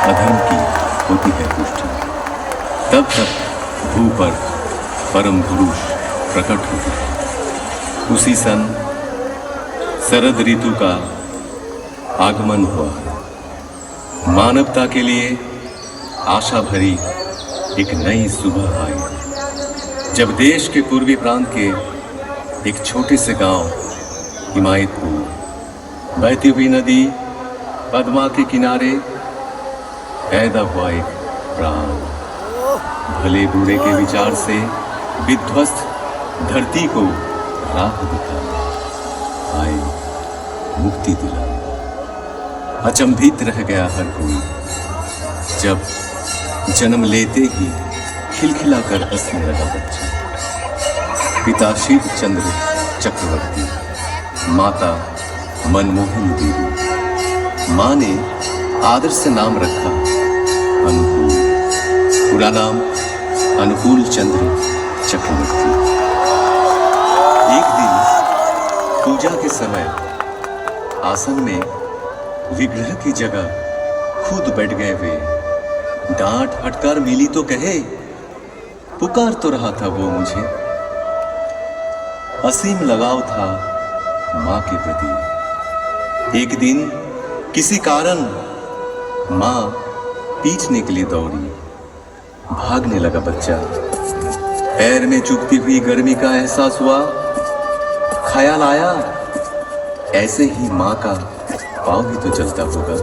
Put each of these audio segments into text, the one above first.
अधर्म की होती है पुष्टि, तब तक भू पर परम पुरुष प्रकट होते हैं। उसी सन शरद ऋतु का आगमन हुआ। मानवता के लिए आशा भरी एक नई सुबह आई, जब देश के पूर्वी प्रांत के एक छोटे से गांव हिमायतपुर, बहती हुई नदी पद्मा के किनारे पैदा हुआ एक प्राण, भले बुरे के विचार से विध्वस्त धरती को राह दिखाने आए, मुक्ति दिलाने। अचंभित रह गया हर कोई, जब जन्म लेते ही खिलखिलाकर हंसने लगा बच्चा। पिता शिव चंद्र चक्रवर्ती, माता मनमोहन देवी। माँ ने आदर से नाम रखा अनुकूल, पूरा नाम अनुकूल चंद्र चक्रवर्ती। एक दिन पूजा के समय आसन में विग्रह की जगह खुद बैठ गए वे। डांट फटकार मिली तो कहे, पुकार तो रहा था वो मुझे। असीम लगाव था मां के प्रति। एक दिन किसी कारण मां पीछने के लिए दौड़ी, भागने लगा बच्चा। पैर में चुभती हुई गर्मी का एहसास हुआ। ख्याल आया, ऐसे ही मां का पांव भी तो चलता होगा।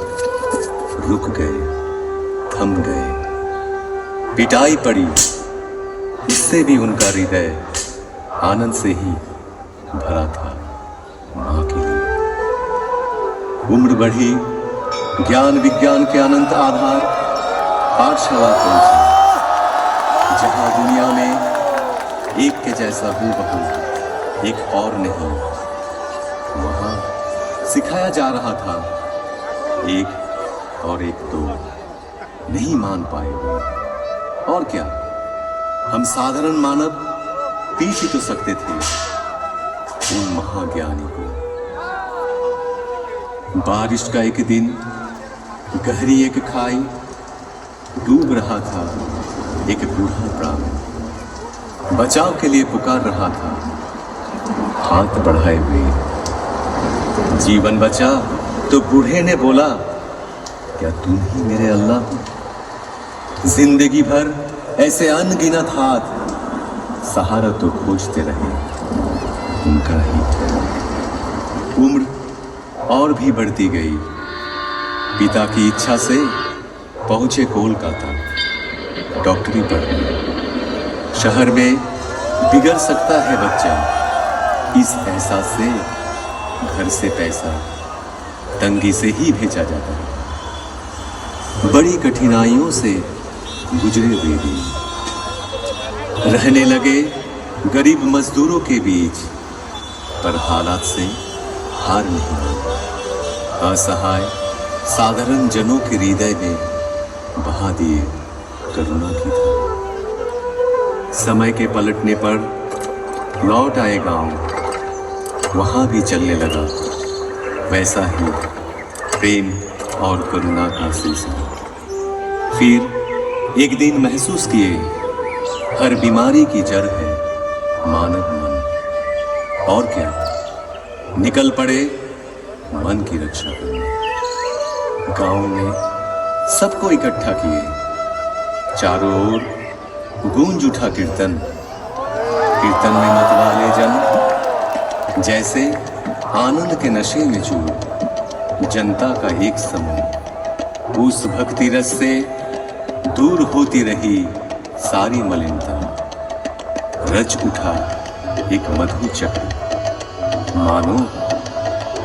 रुक गए, थम गए। पिटाई पड़ी, इससे भी उनका हृदय आनंद से ही भरा था मां के लिए। उम्र बढ़ी, ज्ञान विज्ञान के अनंत आधार पाठशाला पहुंचे, जहां दुनिया में एक के जैसा हूबहू एक और नहीं। वहां सिखाया जा रहा था एक और एक दो नहीं मान पाए वो। और क्या, हम साधारण मानव पीछ ही तो सकते थे उन महाज्ञानी को। बारिश का एक दिन, गहरी एक खाई, डूब रहा था एक बूढ़ा प्राण। बचाव के लिए पुकार रहा था हाथ बढ़ाए हुए। जीवन बचा तो बूढ़े ने बोला, क्या तुम ही मेरे अल्लाह हो? जिंदगी भर ऐसे अनगिनत हाथ सहारा तो खोजते रहे, उनका ही ठहरा। उम्र और भी बढ़ती गई। पिता की इच्छा से पहुंचे कोलकाता डॉक्टरी पढ़ने। शहर में बिगड़ सकता है बच्चा, इस एहसास से घर से पैसा तंगी से ही भेजा जाता है। बड़ी कठिनाइयों से गुजरे हुए दिन, रहने लगे गरीब मजदूरों के बीच, पर हालात से हार नहीं मानी। असहाय साधारण जनों के हृदय में बहा दिए करुणा की धारा। समय के पलटने पर लौट आए गांव, वहां भी चलने लगा वैसा ही प्रेम और करुणा का सिलसिला। फिर एक दिन महसूस किए, हर बीमारी की जड़ है मानव मन। और क्या, निकल पड़े मन की रक्षा करने। गांव में सबको इकट्ठा किए, चारों ओर गूंज उठा कीर्तन। कीर्तन में मतवाले जन जैसे आनंद के नशे में चूर, जनता का एक समूह। उस भक्ति रस से दूर होती रही सारी मलिनता। रच उठा एक मधु चक्र, मानो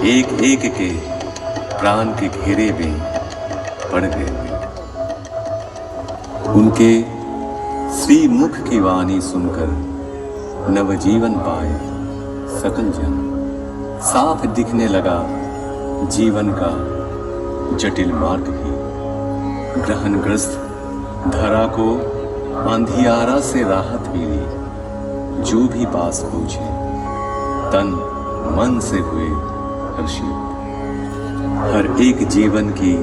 एक एक के प्राण के घेरे में पड़ गए। उनके श्री मुख की वाणी सुनकर नवजीवन पाए सकल जन। साफ दिखने लगा जीवन का जटिल मार्ग भी। ग्रहणग्रस्त धरा को अंधियारा से राहत मिली। जो भी पास पहुंचे तन मन से हुए हर्षित। हर एक जीवन की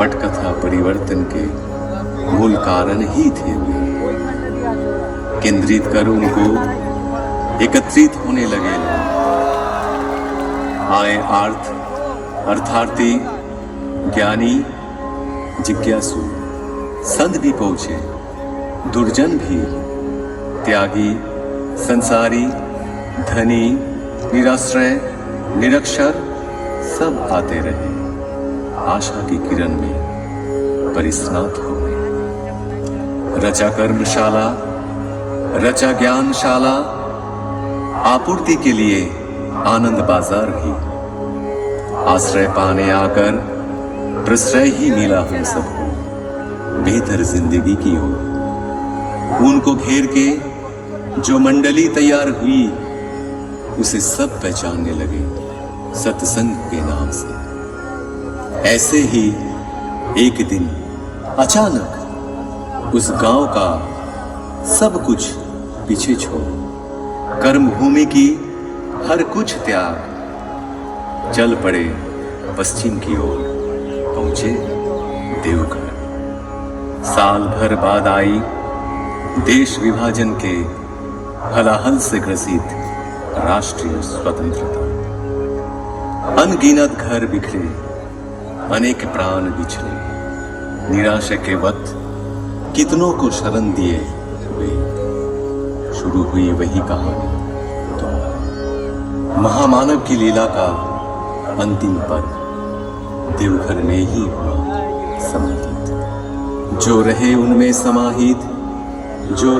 पटकथा परिवर्तन के मूल कारण ही थे वे। केंद्रित कर उनको एकत्रित होने लगे लोग। आए अर्थार्थी, ज्ञानी, जिज्ञासु, संत भी पहुंचे, दुर्जन भी, त्यागी, संसारी, धनी, निराश्रय, निरक्षर, सब आते रहे आशा की किरण में परिस्नात हो गए। रचा कर्मशाला, रचा ज्ञानशाला, आपूर्ति के लिए आनंद बाजार भी। आश्रय पाने आकर प्रश्रय ही मिला हम सबको बेहतर जिंदगी की ओर। उनको घेर के जो मंडली तैयार हुई उसे सब पहचानने लगे सत्संग के नाम से। ऐसे ही एक दिन अचानक उस गांव का सब कुछ पीछे छोड़ कर्म भूमि की हर कुछ त्याग चल पड़े पश्चिम की ओर, पहुंचे देवघर। साल भर बाद आई देश विभाजन के हलाहल से ग्रसित राष्ट्रीय स्वतंत्रता। अनगिनत घर बिखरे, अनेक प्राण बिछले, निराशा के वक्त कितनों को शरण दिए हुए। शुरू हुई वही कहानी तो महामानव की लीला का अंतिम पर्व देवघर में ही हुआ समाहित। जो रहे उनमें समाहित, जो